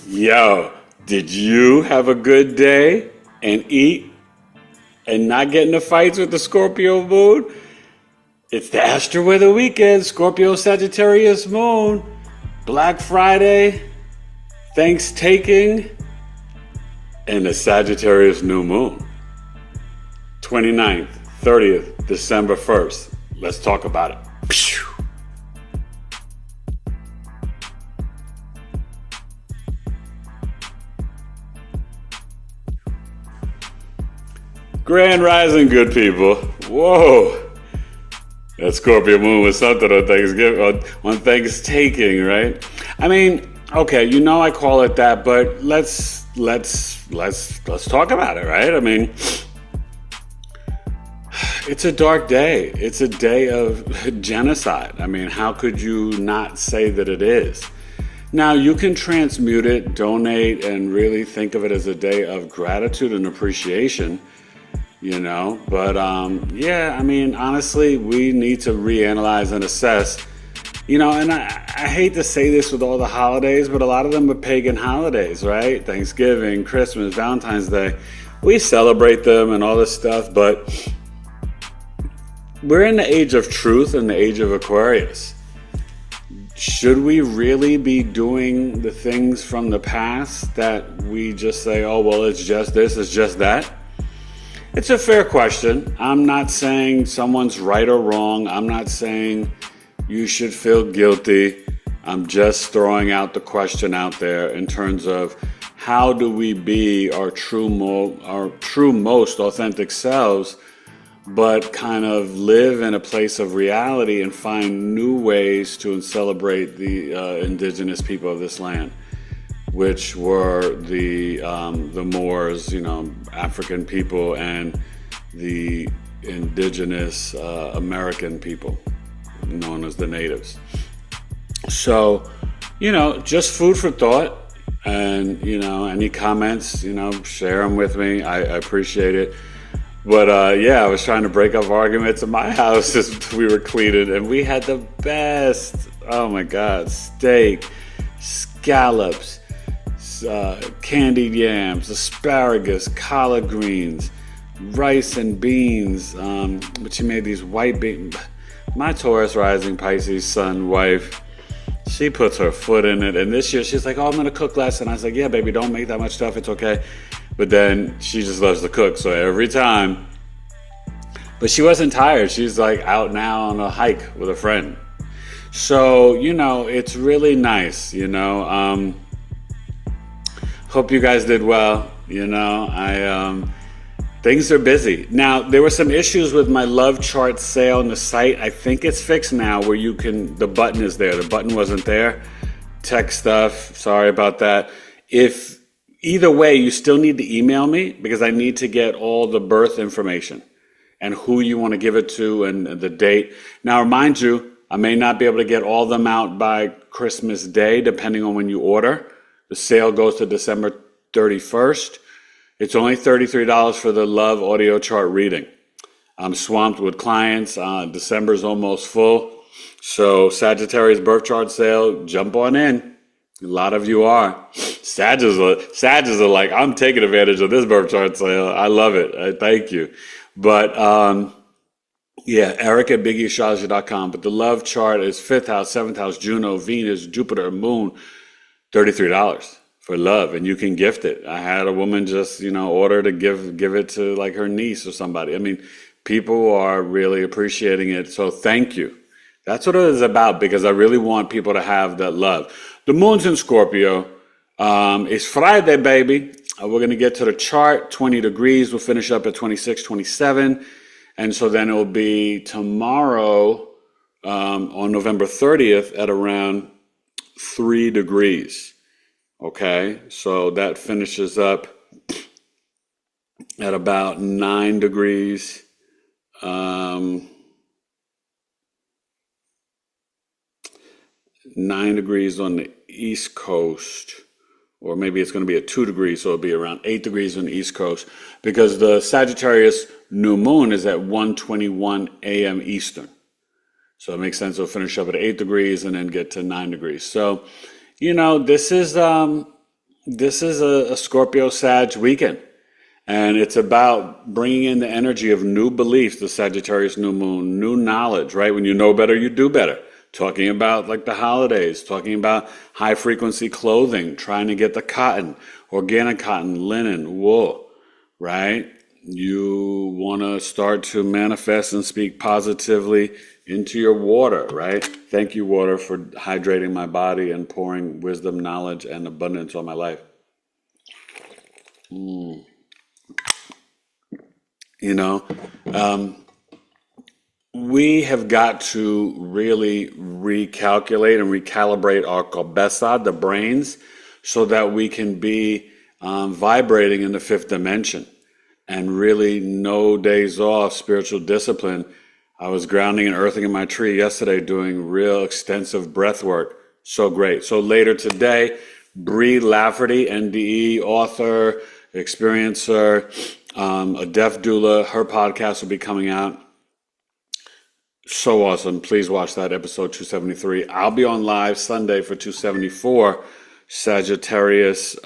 Yo, did you have a good day and eat and not get into fights with the Scorpio moon? It's the Astro-Weather weekend, Scorpio Sagittarius moon, Black Friday, Thanksgiving, and the Sagittarius new moon. 29th, 30th, December 1st. Let's talk about it. Grand rising, good people. Whoa. That Scorpio moon was something on Thanksgiving, on Thanksgiving, right? I mean, okay, you know I call it that, but let's talk about it, right? I mean, it's a dark day. It's a day of genocide. I mean, how could you not say that it is? Now, you can transmute it, donate, and really think of it as a day of gratitude and appreciation. But yeah, I mean, honestly, we need to reanalyze and assess, and I hate to say this with all the holidays, but a lot of them are pagan holidays, right? Thanksgiving, Christmas, Valentine's Day, we celebrate them and all this stuff, but we're in the age of truth and the age of Aquarius. Should we really be doing the things from the past that we just say, oh, well, it's just this, it's just that? It's a fair question. I'm not saying someone's right or wrong. I'm not saying you should feel guilty. I'm just throwing out the question out there in terms of how do we be our true most authentic selves, but kind of live in a place of reality and find new ways to celebrate the indigenous people of this land, which were the Moors, African people, and the indigenous American people, known as the natives. So, just food for thought. And, any comments, share them with me. I appreciate it. But, yeah, I was trying to break up arguments in my house as we were cleaning, and we had the best, oh my God, steak, scallops, candied yams, asparagus, collard greens, rice and beans. But she made these white beans. My Taurus rising Pisces sun wife, she puts her foot in it. And this year she's like, oh, I'm going to cook less. And I was like, yeah, baby, don't make that much stuff. It's okay. But then she just loves to cook. So every time. But she wasn't tired. She's like out now on a hike with a friend. So, it's really nice, Hope you guys did well. Things are busy. Now, there were some issues with my love chart sale on the site. I think it's fixed now where the button is there. The button wasn't there. Tech stuff. Sorry about that. If either way, you still need to email me because I need to get all the birth information and who you want to give it to and the date. Now, mind you, I may not be able to get all of them out by Christmas Day, depending on when you order. The sale goes to December 31st. It's only $33 for the love audio chart reading. I'm swamped with clients. December's almost full. So Sagittarius birth chart sale, jump on in. A lot of you are. Sages are like, I'm taking advantage of this birth chart sale. I love it. Thank you. But yeah, Eric at BigEAstro.com. But the love chart is 5th house, 7th house, Juno, Venus, Jupiter, Moon. $33 for love, and you can gift it. I had a woman just, order to give it to like her niece or somebody. I mean, people are really appreciating it. So thank you. That's what it is about, because I really want people to have that love. The moon's in Scorpio. It's Friday, baby. We're going to get to the chart, 20 degrees. We'll finish up at 26, 27. And so then it will be tomorrow on November 30th at around 3 degrees. Okay, so that finishes up at about 9 degrees. 9 degrees on the East Coast, or maybe it's going to be at 2 degrees, so it'll be around 8 degrees on the East Coast, because the Sagittarius new moon is at 1:21 a.m. Eastern. So it makes sense. We'll finish up at 8 degrees and then get to 9 degrees. So, this is this is a Scorpio Sag weekend. And it's about bringing in the energy of new beliefs, the Sagittarius new moon, new knowledge, right? When you know better, you do better. Talking about like the holidays, talking about high frequency clothing, trying to get the cotton, organic cotton, linen, wool, right? You want to start to manifest and speak positively into your water, right? Thank you, water, for hydrating my body and pouring wisdom, knowledge, and abundance on my life. You know, we have got to really recalculate and recalibrate our kabesa, the brains, so that we can be vibrating in the fifth dimension and really no days off, spiritual discipline. I was grounding and earthing in my tree yesterday doing real extensive breath work. So great. So later today, Bree Lafferty, NDE, author, experiencer, a deaf doula, her podcast will be coming out. So awesome. Please watch that episode 273. I'll be on live Sunday for 274. Sagittarius.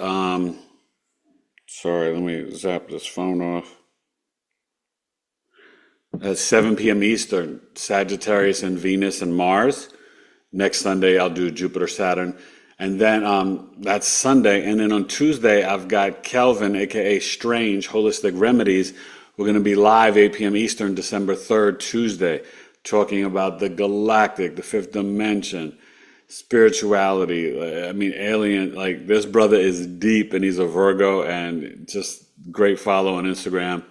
Sorry, let me zap this phone off. At 7 p.m. Eastern, Sagittarius and Venus and Mars. Next Sunday, I'll do Jupiter, Saturn. And then that's Sunday. And then on Tuesday, I've got Kelvin, a.k.a. Strange, Holistic Remedies. We're going to be live 8 p.m. Eastern, December 3rd, Tuesday, talking about the galactic, the fifth dimension, spirituality. I mean, alien. Like, this brother is deep, and he's a Virgo, and just great follow on Instagram.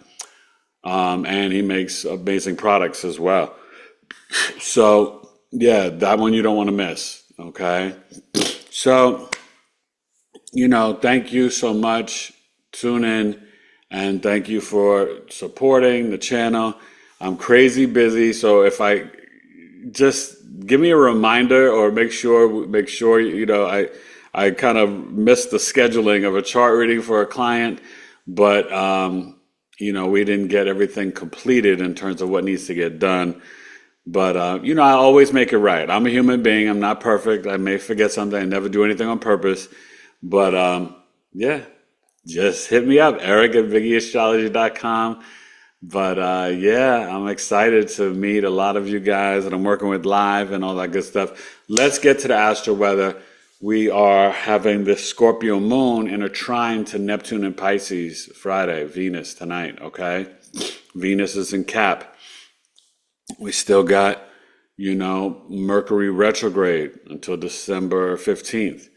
And he makes amazing products as well. So, yeah, that one you don't want to miss, okay? So, you know, thank you so much. Tune in, and thank you for supporting the channel. I'm crazy busy, so if I just give me a reminder or make sure, you know, I kind of missed the scheduling of a chart reading for a client, but, you know, we didn't get everything completed in terms of what needs to get done. But, you know, I always make it right. I'm a human being. I'm not perfect. I may forget something. I never do anything on purpose. But, yeah, just hit me up, Eric at BigEAstrology.com. But, yeah, I'm excited to meet a lot of you guys that I'm working with live and all that good stuff. Let's get to the Astro-Weather. We are having the Scorpio moon in a trine to Neptune and Pisces Friday, Venus tonight, okay? Venus is in Cap. We still got, you know, Mercury retrograde until December 15th,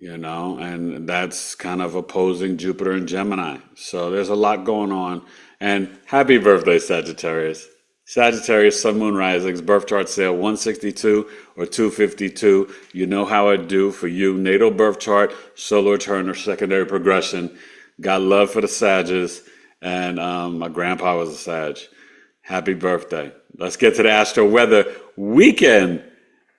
you know, and that's kind of opposing Jupiter and Gemini. So there's a lot going on. And happy birthday, Sagittarius. Sagittarius, Sun, Moon, Risings, birth chart sale 162 or 252. You know how I do for you. Natal birth chart, solar return, or secondary progression. Got love for the Sages. And my grandpa was a Sag. Happy birthday. Let's get to the Astro-Weather weekend.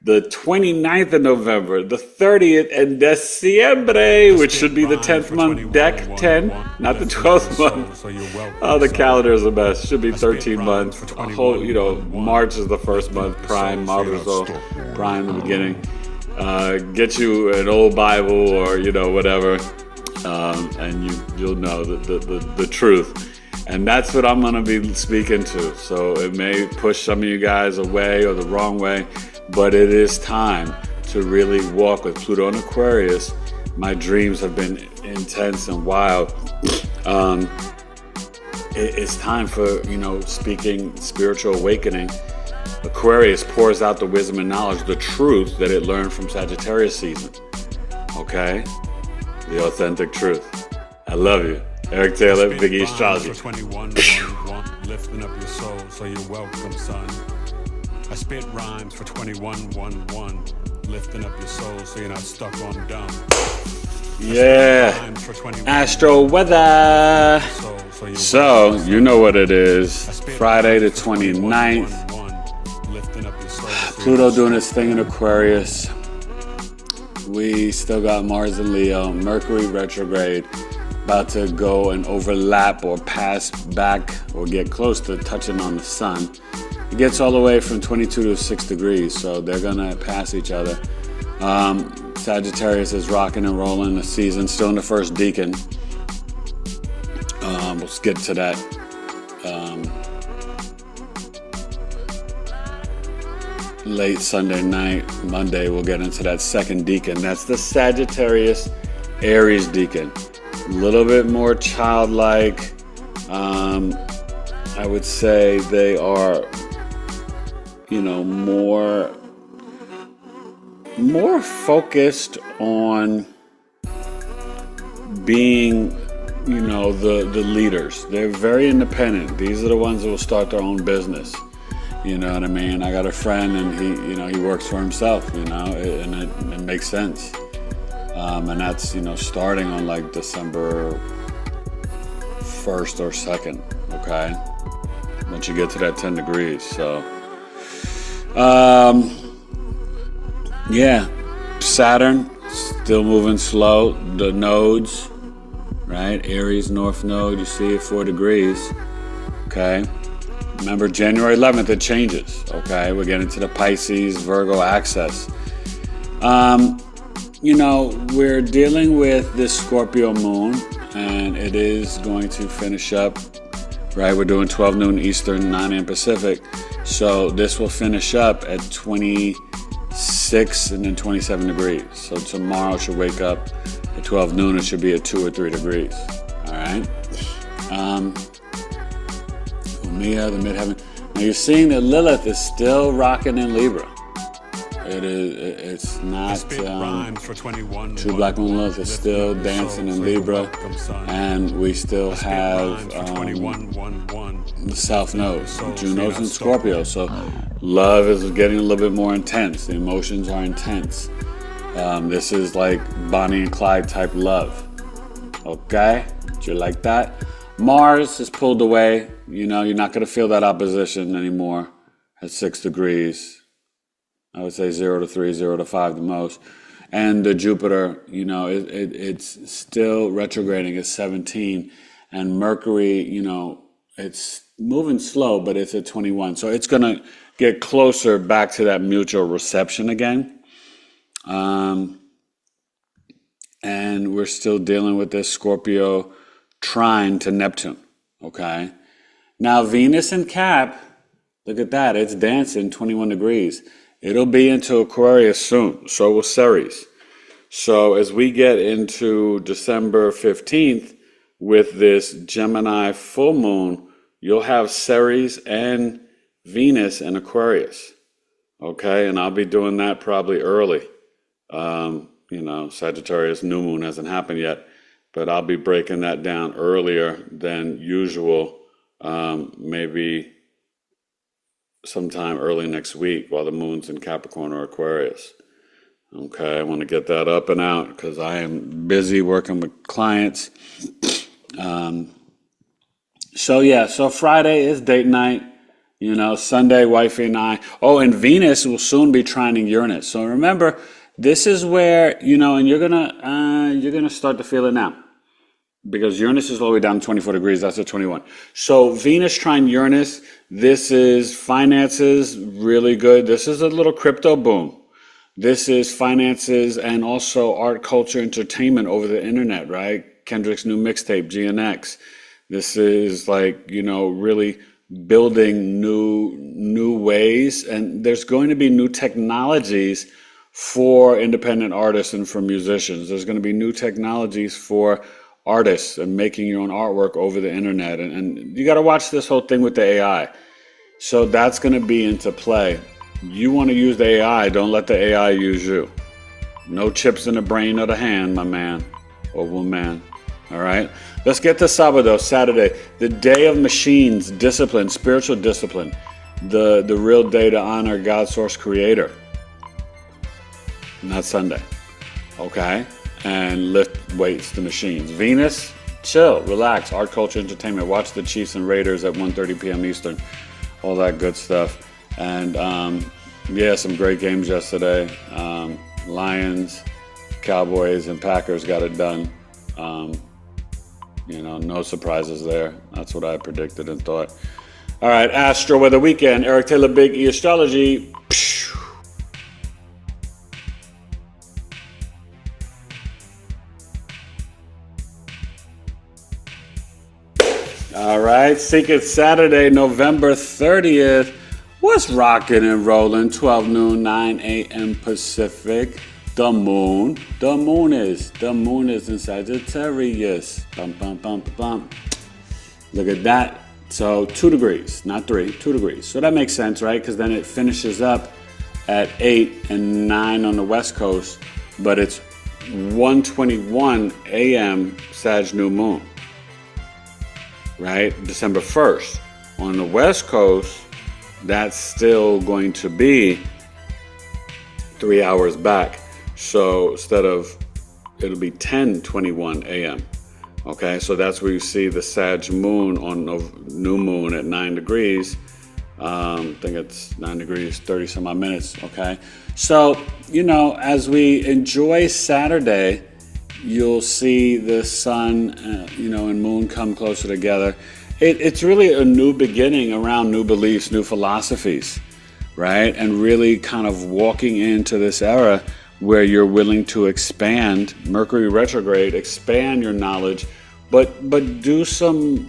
The 29th of November, the 30th and Diciembre, which should be the 10th month, Dec 10, not the 12th month. Oh, the calendar is a mess. Should be 13 months. A whole, you know, March is the first month, Prime, Marzo, Prime in the beginning. Get you an old Bible or, you know, whatever, and you'll know the truth. And that's what I'm going to be speaking to. So it may push some of you guys away or the wrong way, but it is time to really walk with Pluto and Aquarius. My dreams have been intense and wild. It's time for, you know, speaking spiritual awakening. Aquarius pours out the wisdom and knowledge, the truth that it learned from Sagittarius season. Okay? The authentic truth. I love you. Eric Taylor, BigEAstrology. 21, lifting up your soul, so you're welcome, son. I spit rhymes for 21, lifting up your soul, so you're not stuck on dumb. Yeah, Astro-Weather. So, you know what it is. Friday the 29th. Pluto doing its thing in Aquarius. We still got Mars in Leo, Mercury retrograde. About to go and overlap or pass back or get close to touching on the sun. It gets all the way from 22 to 6 degrees, so they're gonna pass each other. Sagittarius is rocking and rolling the season, still in the first decan. We'll get to that. Late Sunday night, Monday, we'll get into that second decan. That's the Sagittarius Aries decan. A little bit more childlike. I would say they are, more focused on being, the leaders. They're very independent. These are the ones that will start their own business. You know what I mean? I got a friend and he works for himself, and it makes sense. And that's, starting on like December 1st or 2nd, okay? Once you get to that 10 degrees. So, yeah, Saturn still moving slow. The nodes, right? Aries North Node, you see it 4 degrees, okay? Remember, January 11th, it changes, okay? We're getting to the Pisces, Virgo axis. We're dealing with this Scorpio moon, and it is going to finish up, right? We're doing 12 noon Eastern, 9 a.m. Pacific. So this will finish up at 26 and then 27 degrees. So tomorrow it should wake up at 12 noon. It should be at 2 or 3 degrees, all right? Mia, the midheaven. Now you're seeing that Lilith is still rocking in Libra. It's not true black moon. Lilith is still dancing in Libra, and we still have the South Node. Juno's in Scorpio, so love is getting a little bit more intense. The emotions are intense. This is like Bonnie and Clyde type love. Okay, do you like that? Mars is pulled away. You're not going to feel that opposition anymore at 6 degrees. I would say 0 to 3, 0 to 5 the most. And the Jupiter, it's still retrograding at 17. And Mercury, it's moving slow, but it's at 21. So it's going to get closer back to that mutual reception again. And we're still dealing with this Scorpio trine to Neptune, okay? Now, Venus in Cap, look at that. It's dancing 21 degrees. It'll be into Aquarius soon. So will Ceres. So as we get into December 15th with this Gemini full moon, you'll have Ceres and Venus in Aquarius, okay? And I'll be doing that probably early. Sagittarius new moon hasn't happened yet, but I'll be breaking that down earlier than usual, maybe sometime early next week while the moon's in Capricorn or Aquarius. Okay, I want to get that up and out because I am busy working with clients. So Friday is date night. Sunday, wifey and I. Oh, and Venus will soon be trining Uranus. So remember, this is where, and you're gonna start to feel it now. Because Uranus is all the way down to 24 degrees, that's at 21. So Venus trine Uranus, this is finances, really good. This is a little crypto boom. This is finances and also art, culture, entertainment over the internet, right? Kendrick's new mixtape, GNX. This is really building new ways. And there's going to be new technologies for independent artists and for musicians. There's going to be new technologies for artists and making your own artwork over the internet. And you got to watch this whole thing with the AI. So that's going to be into play. You want to use the AI, don't let the AI use you. No chips in the brain or the hand, my man or woman. All right? Let's get to Sábado, Saturday, the day of machines, discipline, spiritual discipline, the real day to honor God, source, creator. Not Sunday. Okay? And lift weights, the machines. Venus, chill, relax, art, culture, entertainment. Watch the Chiefs and Raiders at 1:30 p.m. Eastern. All that good stuff. And some great games yesterday. Lions, Cowboys, and Packers got it done. No surprises there. That's what I predicted and thought. All right, Astro-Weather weekend. Eric Taylor, BigEAstro. All right, Secret Saturday, November 30th. What's rocking and rolling? 12 noon, 9 a.m. Pacific. The moon is in Sagittarius. Bum, bum, bum, bum, bum. Look at that. So 2 degrees, not 3, 2 degrees. So that makes sense, right? Because then it finishes up at 8 and 9 on the West Coast, but it's 1:21 a.m. Sag new moon, right? December 1st. On the West Coast, that's still going to be 3 hours back. So instead of, it'll be 10:21 a.m. Okay, so that's where you see the Sag moon on the new moon at 9 degrees. I think it's 9 degrees, 30 some odd minutes. Okay, so, as we enjoy Saturday, you'll see the sun, and moon come closer together. It's really a new beginning around new beliefs, new philosophies, right? And really kind of walking into this era where you're willing to expand, Mercury retrograde, expand your knowledge, but do some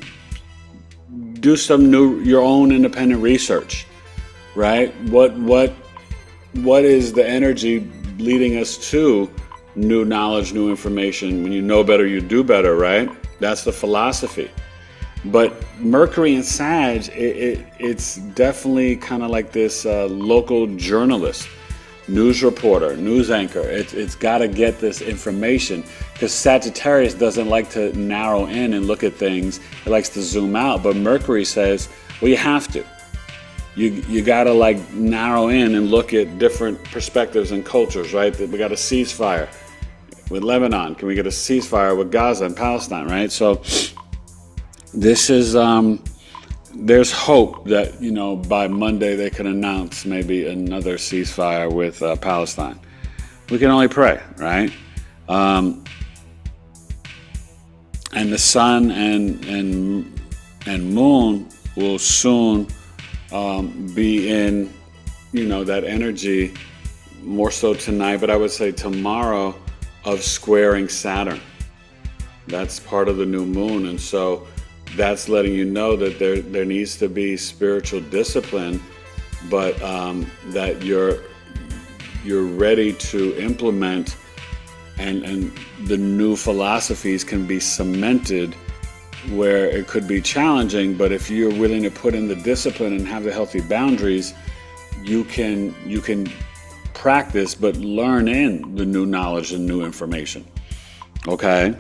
new, your own independent research, right? What is the energy leading us to new knowledge, new information? When you know better, you do better, right? That's the philosophy. But Mercury and Sag, it's definitely kind of like this local journalist, news reporter, news anchor. It's got to get this information, because Sagittarius doesn't like to narrow in and look at things. It likes to zoom out. But Mercury says, well, you have to. You got to narrow in and look at different perspectives and cultures, right? We got a ceasefire with Lebanon. Can we get a ceasefire with Gaza and Palestine, right? So this is, there's hope that, by Monday they can announce maybe another ceasefire with Palestine. We can only pray, right? And the sun and moon will soon be in, that energy more so tonight, but I would say tomorrow, of squaring Saturn. That's part of the new moon. And so that's letting you know that there needs to be spiritual discipline, but that you're ready to implement, and the new philosophies can be cemented where it could be challenging, but if you're willing to put in the discipline and have the healthy boundaries, you can practice but learn in the new knowledge and new information. Okay?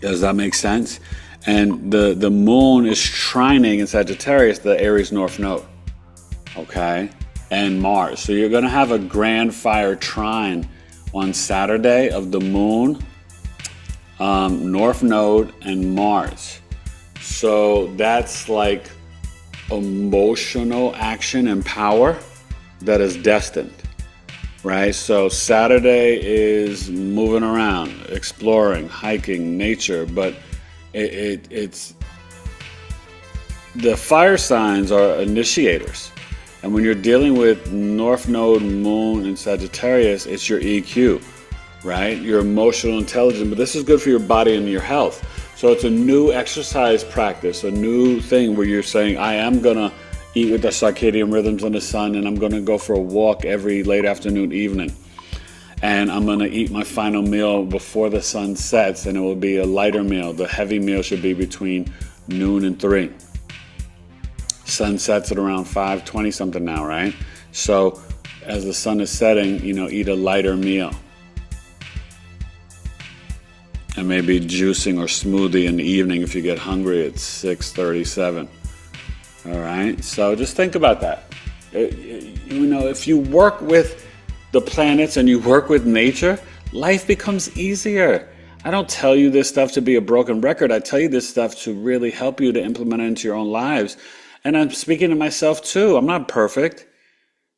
Does that make sense? And the moon is trining in Sagittarius, the Aries North Node. Okay? And Mars. So you're going to have a grand fire trine on Saturday of the moon, North Node, and Mars. So that's like emotional action and power that is destined, right? So Saturday is moving around, exploring, hiking, nature, but it's the fire signs are initiators. And when you're dealing with North Node, Moon, and Sagittarius, it's your EQ, right? Your emotional intelligence. But this is good for your body and your health. So it's a new exercise practice, a new thing where you're saying, I am going to eat with the circadian rhythms and the sun, and I'm going to go for a walk every late afternoon, evening. And I'm going to eat my final meal before the sun sets, and it will be a lighter meal. The heavy meal should be between noon and 3. Sun sets at around 5:20 something now, right? So as the sun is setting, eat a lighter meal. And maybe juicing or smoothie in the evening if you get hungry at 6:37. All right? So just think about that. If you work with the planets and you work with nature, life becomes easier. I don't tell you this stuff to be a broken record. I tell you this stuff to really help you to implement it into your own lives. And I'm speaking to myself too. I'm not perfect.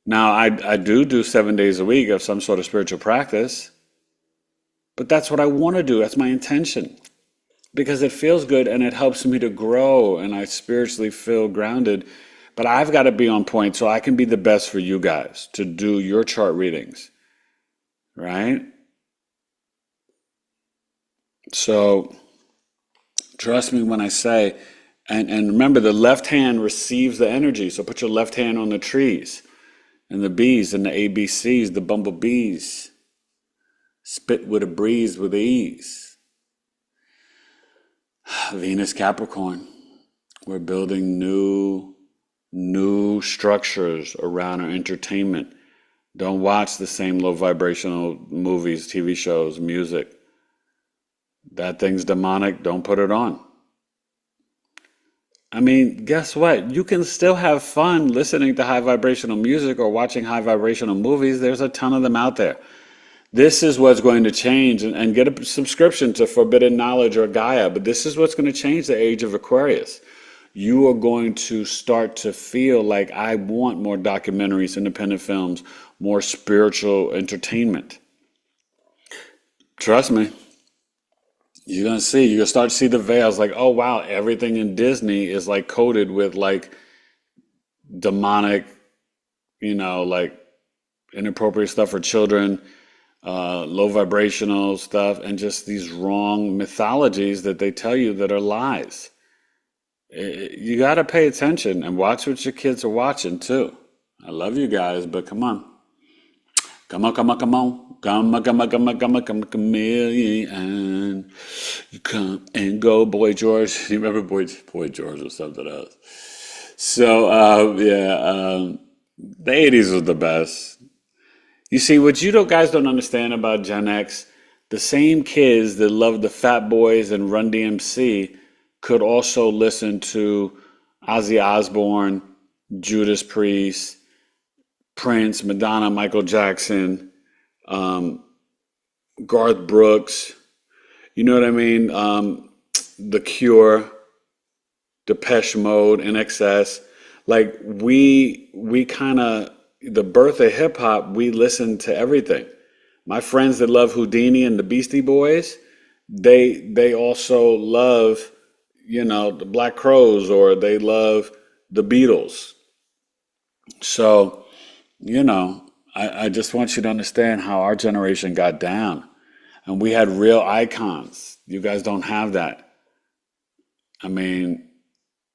Now, I do 7 days a week of some sort of spiritual practice. But that's what I want to do. That's my intention. Because it feels good and it helps me to grow and I spiritually feel grounded. But I've got to be on point so I can be the best for you guys to do your chart readings. Right? So, trust me when I say And remember, the left hand receives the energy. So put your left hand on the trees and the bees and the ABCs, the bumblebees. Spit with a breeze with ease. Venus Capricorn. We're building new structures around our entertainment. Don't watch the same low vibrational movies, TV shows, music. That thing's demonic. Don't put it on. I mean, guess what? You can still have fun listening to high vibrational music or watching high vibrational movies. There's a ton of them out there. This is what's going to change, and get a subscription to Forbidden Knowledge or Gaia, but this is what's going to change the age of Aquarius. You are going to start to feel like, I want more documentaries, independent films, more spiritual entertainment. Trust me. You're going to start to see the veils, like, oh wow, everything in Disney is like coated with like demonic, like inappropriate stuff for children, low vibrational stuff, and just these wrong mythologies that they tell you that are lies. You got to pay attention and watch what your kids are watching too. I love you guys, but come on. Come on. Come on, chameleon. You come and go, Boy George. You remember Boy George or something else? So, the 80s was the best. You see, what you guys don't understand about Gen X, the same kids that love the Fat Boys and Run DMC could also listen to Ozzy Osbourne, Judas Priest, Prince, Madonna, Michael Jackson, Garth Brooks, you know what I mean? The Cure, Depeche Mode, NXS. Like we kind of, the birth of hip hop, we listen to everything. My friends that love Houdini and the Beastie Boys, they also love, the Black Crowes, or they love the Beatles. So, I just want you to understand how our generation got down. And we had real icons. You guys don't have that. I mean,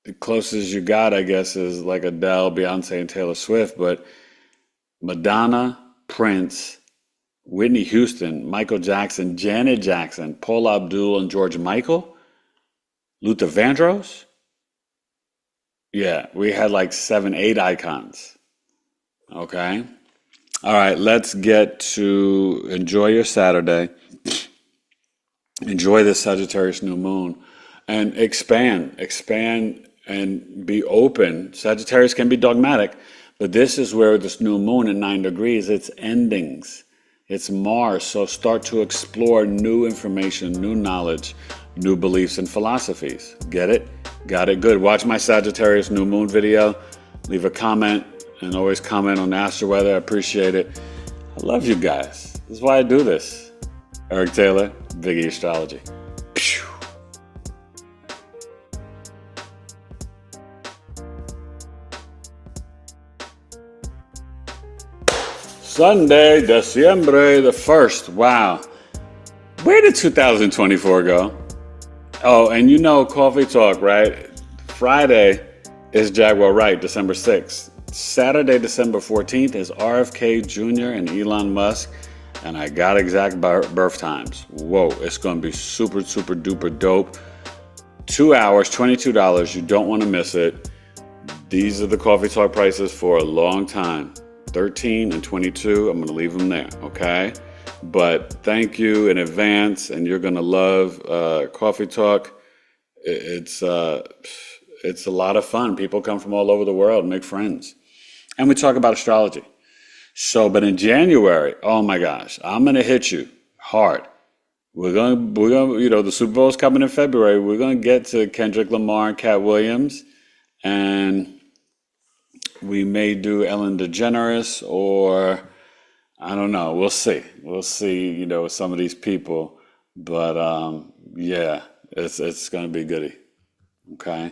the closest you got, I guess, is like Adele, Beyonce, and Taylor Swift. But Madonna, Prince, Whitney Houston, Michael Jackson, Janet Jackson, Paula Abdul, and George Michael, Luther Vandross. Yeah, we had like 7, 8 icons. Okay. All right, let's get to enjoy your Saturday. Enjoy this Sagittarius new moon and expand and be open. Sagittarius can be dogmatic, but this is where this new moon at 9 degrees, it's endings. It's Mars, so start to explore new information, new knowledge, new beliefs and philosophies. Get it? Got it? Good. Watch my Sagittarius new moon video. Leave a comment. And always comment on the Astro-Weather. I appreciate it. I love you guys. This is why I do this. Eric Taylor, BigEAstrology. Sunday, December the 1st. Wow. Where did 2024 go? Oh, and Coffee Talk, right? Friday is Jaguar Wright, December 6th. Saturday, December 14th is RFK Jr. and Elon Musk, and I got exact birth times. Whoa, it's going to be super, super duper dope. 2 hours, $22. You don't want to miss it. These are the Coffee Talk prices for a long time. 13 and 22, I'm going to leave them there, okay? But thank you in advance, and you're going to love Coffee Talk. It's a lot of fun. People come from all over the world and make friends. And we talk about astrology. So, but in January, oh my gosh, I'm going to hit you hard. We're going to, the Super Bowl's coming in February. We're going to get to Kendrick Lamar and Cat Williams. And we may do Ellen DeGeneres, or I don't know. We'll see. We'll see, with some of these people. But it's going to be goody. Okay.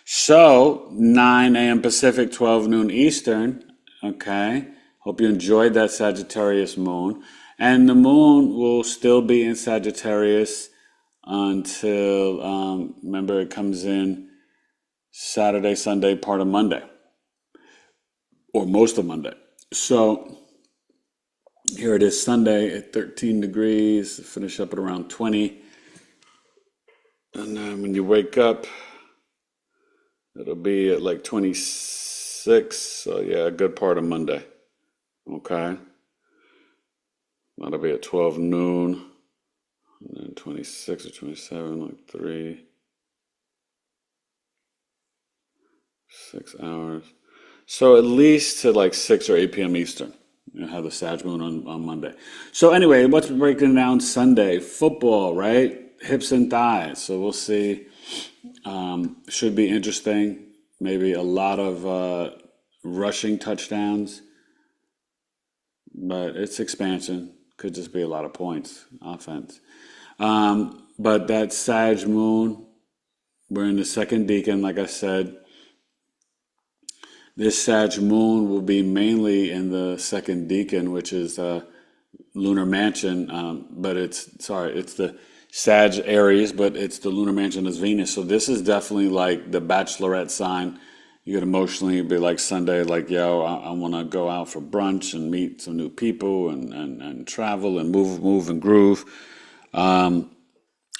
So, 9 a.m. Pacific, 12 noon Eastern. Okay. Hope you enjoyed that Sagittarius moon. And the moon will still be in Sagittarius until, remember, it comes in Saturday, Sunday, part of Monday, or most of Monday. So here it is Sunday at 13 degrees, finish up at around 20. And then when you wake up, it'll be at like 26. So yeah, a good part of Monday. Okay. That'll be at 12 noon. And then 26 or 27, like 6 hours. So at least to like 6 or 8 p.m. Eastern. You have the Sag moon on Monday. So anyway, what's breaking down Sunday? Football, right? Hips and thighs. So we'll see. Should be interesting. Maybe a lot of rushing touchdowns. But it's expansion. Could just be a lot of points. Offense. But that Sag moon, we're in the second decan, like I said. This Sag moon will be mainly in the second decan, which is lunar mansion, but it's the Sag Aries, but it's the lunar mansion is Venus. So this is definitely like the bachelorette sign. You could emotionally be like Sunday, like, yo, I want to go out for brunch and meet some new people and travel and move and groove. And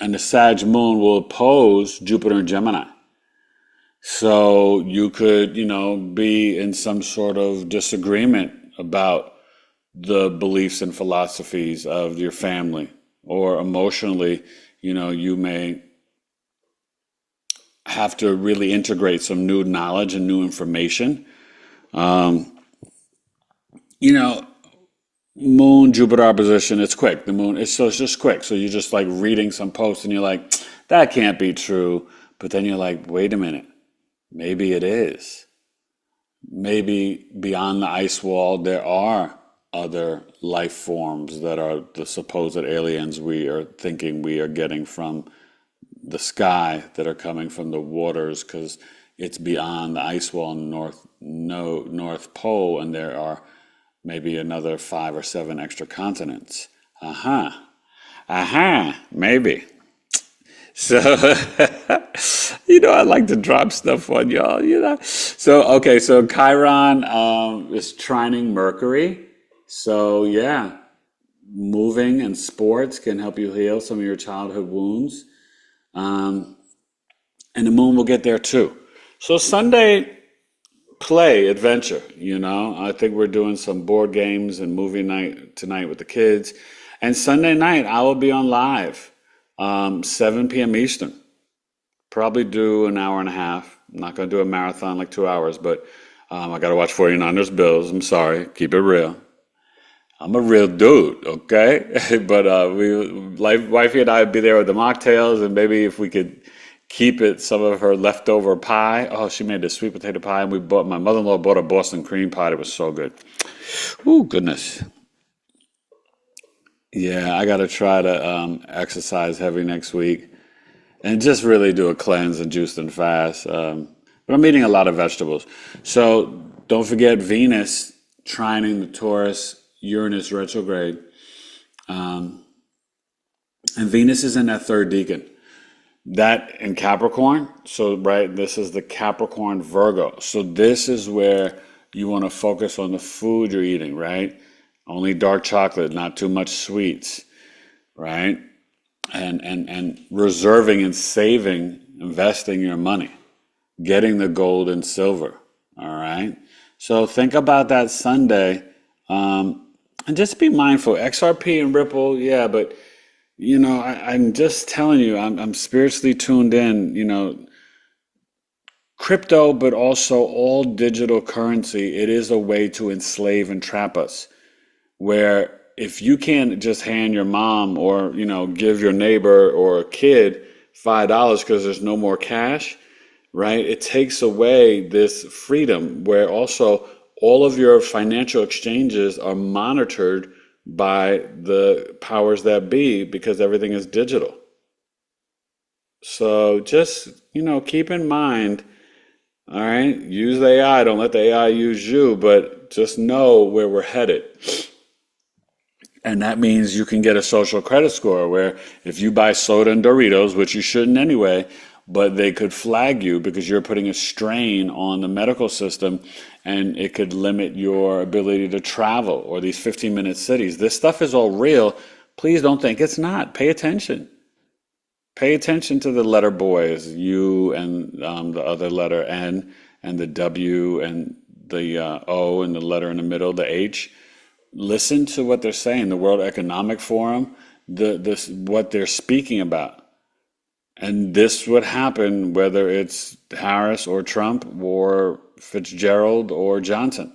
the Sag moon will oppose Jupiter and Gemini. So you could, be in some sort of disagreement about the beliefs and philosophies of your family, or emotionally, you may have to really integrate some new knowledge and new information. Moon Jupiter opposition, it's quick. The moon, it's just quick. So you're just like reading some posts and you're like, that can't be true. But then you're like, wait a minute. Maybe it is. Maybe beyond the ice wall, there are other life forms that are the supposed aliens we are thinking we are getting from the sky, that are coming from the waters, because it's beyond the ice wall in North Pole, and there are maybe another 5 or 7 extra continents. Maybe. So, I like to drop stuff on y'all, So, okay, so Chiron is trining Mercury. So, yeah, moving and sports can help you heal some of your childhood wounds. And the moon will get there too. So, Sunday, play, adventure, I think we're doing some board games and movie night tonight with the kids. And Sunday night, I will be on live. 7 p.m. Eastern. Probably do an hour and a half. I'm not going to do a marathon like 2 hours, but I got to watch 49ers Bills. I'm sorry. Keep it real. I'm a real dude, okay? But wifey and I would be there with the mocktails, and maybe if we could keep it, some of her leftover pie. Oh, she made this sweet potato pie, and my mother-in-law bought a Boston cream pie. It was so good. Oh, goodness. Yeah, I got to try to exercise heavy next week and just really do a cleanse and juice and fast. But I'm eating a lot of vegetables. So don't forget Venus trining the Taurus, Uranus retrograde. And Venus is in that third decan. That in Capricorn. So, right, this is the Capricorn Virgo. So this is where you want to focus on the food you're eating, right? Only dark chocolate, not too much sweets, right? And reserving and saving, investing your money, getting the gold and silver, all right? So think about that Sunday, and just be mindful. XRP and Ripple, yeah, but, I'm just telling you, I'm spiritually tuned in, crypto, but also all digital currency, it is a way to enslave and trap us. Where if you can't just hand your mom or, give your neighbor or a kid $5 because there's no more cash, right? It takes away this freedom where also all of your financial exchanges are monitored by the powers that be because everything is digital. So just, keep in mind, all right, use the AI. Don't let the AI use you, but just know where we're headed. And that means you can get a social credit score where if you buy soda and Doritos, which you shouldn't anyway, but they could flag you because you're putting a strain on the medical system, and it could limit your ability to travel, or these 15-minute cities. This stuff is all real. Please don't think it's not. Pay attention. Pay attention to the letter boys, U and the other letter N, and the W and the O and the letter in the middle, the H. Listen to what they're saying. The World Economic Forum, what they're speaking about. And this would happen whether it's Harris or Trump or Fitzgerald or Johnson.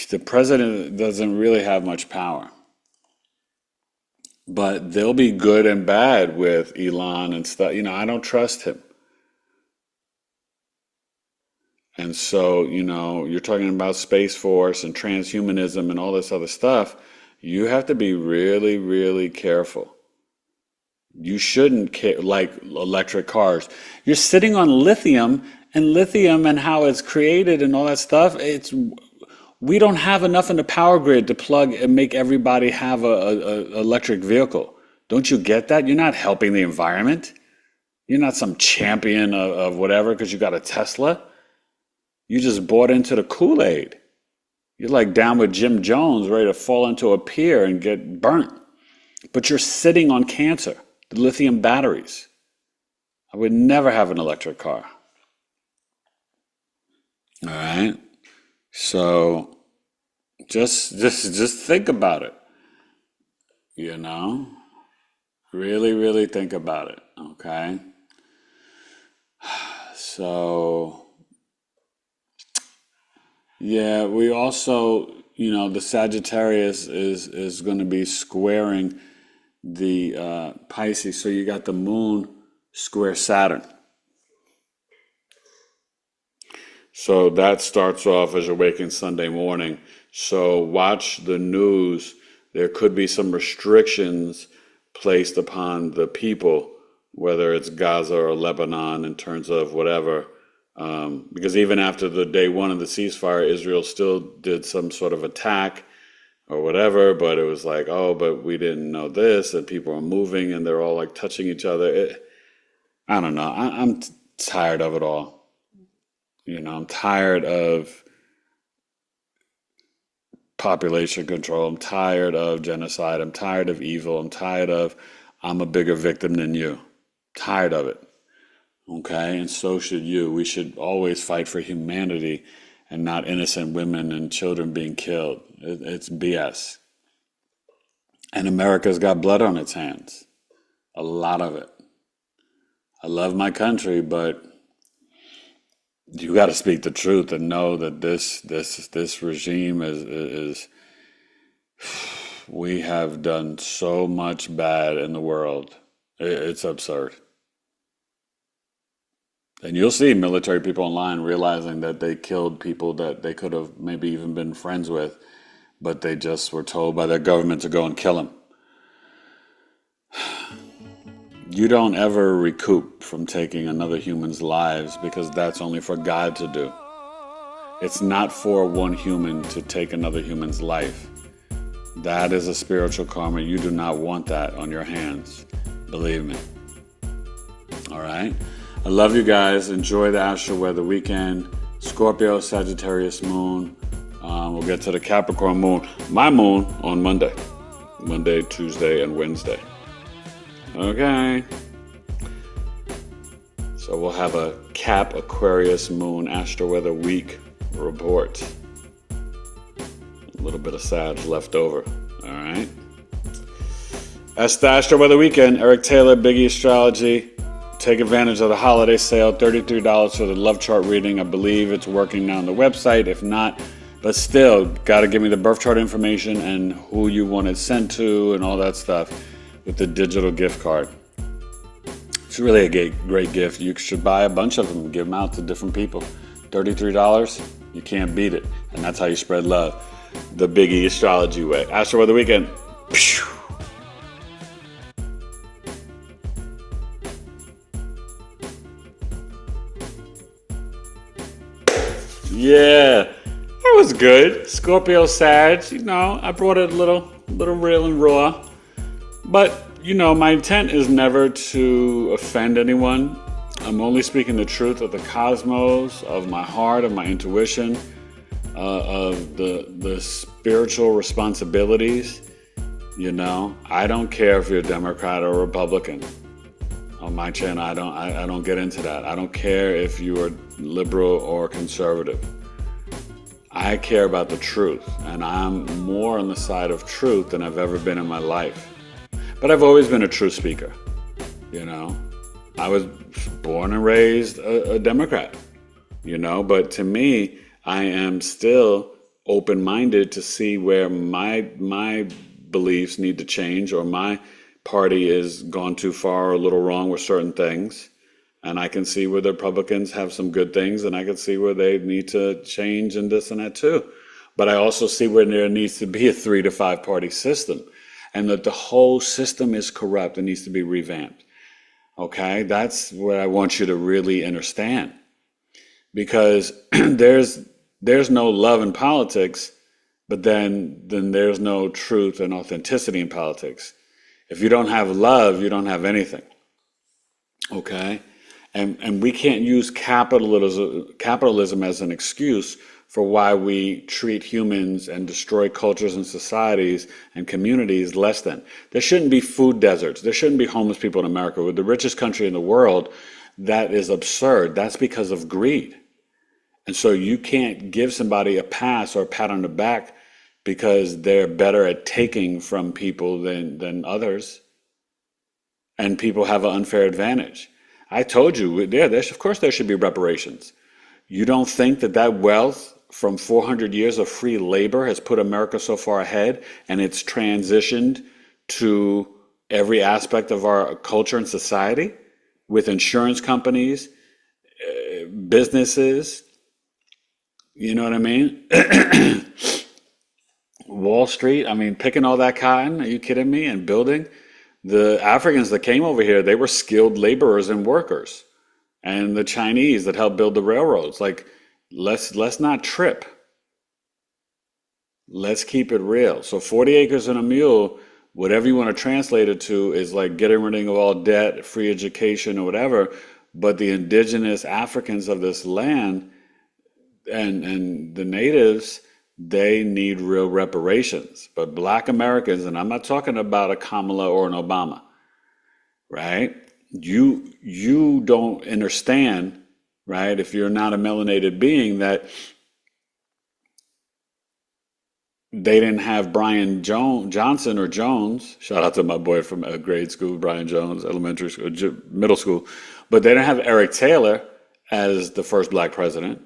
The president doesn't really have much power. But they'll be good and bad with Elon and stuff. I don't trust him. And so, you're talking about Space Force and transhumanism and all this other stuff. You have to be really, really careful. You shouldn't care, like electric cars. You're sitting on lithium and how it's created and all that stuff. We don't have enough in the power grid to plug and make everybody have a electric vehicle. Don't you get that? You're not helping the environment. You're not some champion of whatever because you got a Tesla. You just bought into the Kool-Aid. You're like down with Jim Jones, ready to fall into a pier and get burnt. But you're sitting on cancer, the lithium batteries. I would never have an electric car. All right? So just think about it. Really, really think about it. Okay? So yeah, we also, the Sagittarius is going to be squaring the Pisces. So you got the moon square Saturn. So that starts off as you're waking Sunday morning. So watch the news. There could be some restrictions placed upon the people, whether it's Gaza or Lebanon in terms of whatever. Because even after the day one of the ceasefire, Israel still did some sort of attack or whatever, but it was like, oh, but we didn't know this, and people are moving and they're all like touching each other. I don't know. I'm tired of it all. I'm tired of population control. I'm tired of genocide. I'm tired of evil. I'm a bigger victim than you. Tired of it. Okay, and so should you. We should always fight for humanity and not innocent women and children being killed. It's BS. And America's got blood on its hands. A lot of it. I love my country, but you got to speak the truth and know that this regime is we have done so much bad in the world. It's absurd. And you'll see military people online realizing that they killed people that they could have maybe even been friends with, but they just were told by their government to go and kill them. You don't ever recoup from taking another human's lives because that's only for God to do. It's not for one human to take another human's life. That is a spiritual karma. You do not want that on your hands. Believe me. All right? I love you guys. Enjoy the Astro-Weather weekend. Scorpio, Sagittarius moon. We'll get to the Capricorn moon. My moon on Monday. Monday, Tuesday, and Wednesday. Okay. So we'll have a Cap Aquarius moon Astro-Weather week report. A little bit of Sag left over. All right. That's the Astro-Weather weekend. Eric Taylor, BigEAstro. Take advantage of the holiday sale, $33 for the love chart reading. I believe it's working now on the website. If not, but still, got to give me the birth chart information and who you want it sent to and all that stuff with the digital gift card. It's really a great gift. You should buy a bunch of them and give them out to different people. $33, you can't beat it. And that's how you spread love. The Biggie Astrology way. Astro-Weather weekend. Pew! Yeah, that was good. Scorpio Sag, I brought it a little real and raw. But my intent is never to offend anyone. I'm only speaking the truth of the cosmos, of my heart, of my intuition, of the spiritual responsibilities. I don't care if you're a Democrat or Republican. On my channel, I don't get into that. I don't care if you are liberal or conservative. I care about the truth, and I'm more on the side of truth than I've ever been in my life. But I've always been a truth speaker. I was born and raised a Democrat. But to me, I am still open-minded to see where my beliefs need to change, or my party has gone too far or a little wrong with certain things. And I can see where the Republicans have some good things, and I can see where they need to change and this and that too. But I also see where there needs to be a 3 to 5 party system, and that the whole system is corrupt and needs to be revamped. Okay, that's what I want you to really understand, because there's no love in politics, but then there's no truth and authenticity in politics. If you don't have love, you don't have anything. Okay, and we can't use capitalism as an excuse for why we treat humans and destroy cultures and societies and communities less than. There shouldn't be food deserts. There shouldn't be homeless people in America. We're the richest country in the world. That is absurd. That's because of greed. And so you can't give somebody a pass or a pat on the back because they're better at taking from people than others. And people have an unfair advantage. I told you, of course there should be reparations. You don't think that wealth from 400 years of free labor has put America so far ahead, and it's transitioned to every aspect of our culture and society with insurance companies, businesses, you know what I mean? Wall Street, picking all that cotton, are you kidding me? And building. The Africans that came over here, they were skilled laborers and workers. And the Chinese that helped build the railroads. Let's not trip. Let's keep it real. So 40 acres and a mule, whatever you want to translate it to, is like getting rid of all debt, free education, or whatever. But the indigenous Africans of this land and the natives, they need real reparations. But Black Americans, and I'm not talking about a Kamala or an Obama, right? You don't understand, right, if you're not a melanated being, that they didn't have Brian Johnson or Jones. Shout out to my boy from grade school, Brian Jones, elementary school, middle school. But they didn't have Eric Taylor as the first Black president,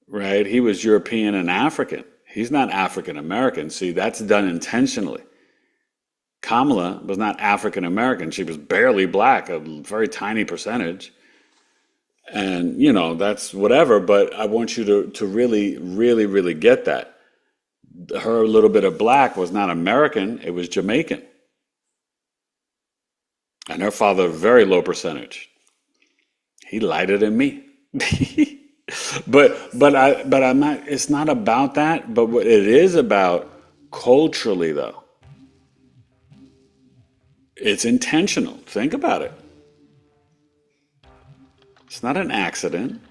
right? He was European and African. He's not African American. See, that's done intentionally. Kamala was not African American. She was barely Black, a very tiny percentage. And, that's whatever. But I want you to really, really, really get that. Her little bit of Black was not American. It was Jamaican. And her father, very low percentage. He lighter than me. But I'm not, it's not about that. But what it is about culturally, though, it's intentional. Think about it. It's not an accident.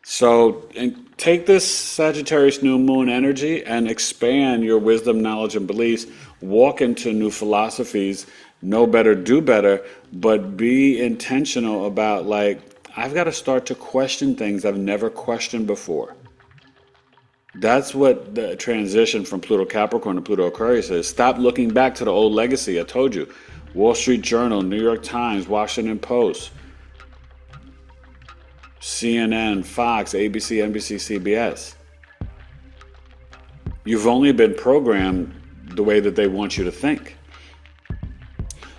So take this Sagittarius new moon energy and expand your wisdom, knowledge, and beliefs. Walk into new philosophies. Know better, do better. But be intentional about, I've got to start to question things I've never questioned before. That's what the transition from Pluto Capricorn to Pluto Aquarius is. Stop looking back to the old legacy. I told you. Wall Street Journal, New York Times, Washington Post, CNN, Fox, ABC, NBC, CBS. You've only been programmed the way that they want you to think.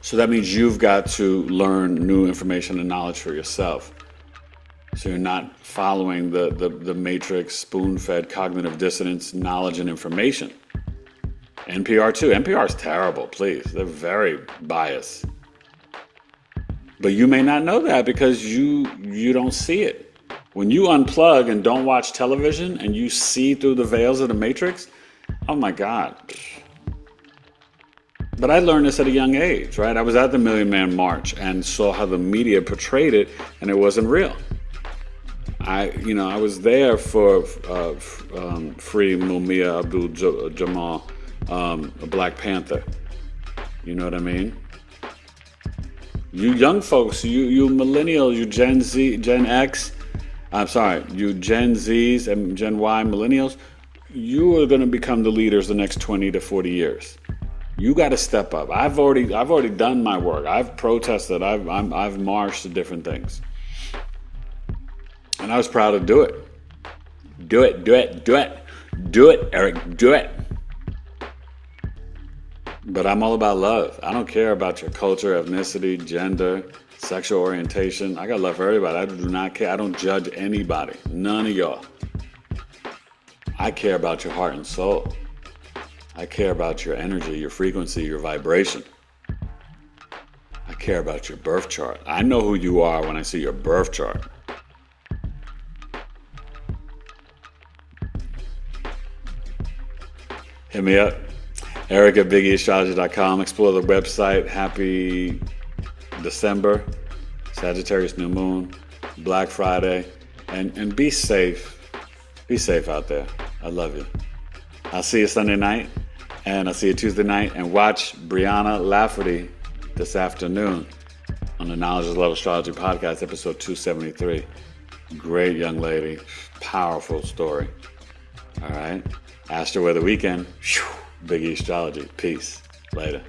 So that means you've got to learn new information and knowledge for yourself. So you're not following the matrix, spoon-fed cognitive dissonance, knowledge and information. NPR too. NPR is terrible, please. They're very biased. But you may not know that because you don't see it. When you unplug and don't watch television and you see through the veils of the matrix, oh my God. But I learned this at a young age, right? I was at the Million Man March and saw how the media portrayed it, and it wasn't real. I was there for Free Mumia Abdul-Jamal, Black Panther. You know what I mean? You young folks, you millennials, you Gen Z, Gen X, you Gen Zs and Gen Y millennials, you are going to become the leaders the next 20 to 40 years. You got to step up. I've already done my work. I've protested. I've marched to different things. And I was proud to do it. Do it, Eric, do it. But I'm all about love. I don't care about your culture, ethnicity, gender, sexual orientation. I got love for everybody. I do not care. I don't judge anybody. None of y'all. I care about your heart and soul. I care about your energy, your frequency, your vibration. I care about your birth chart. I know who you are when I see your birth chart. Hit me up. Eric at BigEAstro.com. Explore the website. Happy December. Sagittarius new moon. Black Friday. And be safe. Be safe out there. I love you. I'll see you Sunday night. And I'll see you Tuesday night. And watch Brianna Lafferty this afternoon on the Knowledge is Love Astrology podcast, episode 273. Great young lady. Powerful story. All right. Astro-Weather weekend. BigEAstrology. Peace. Later.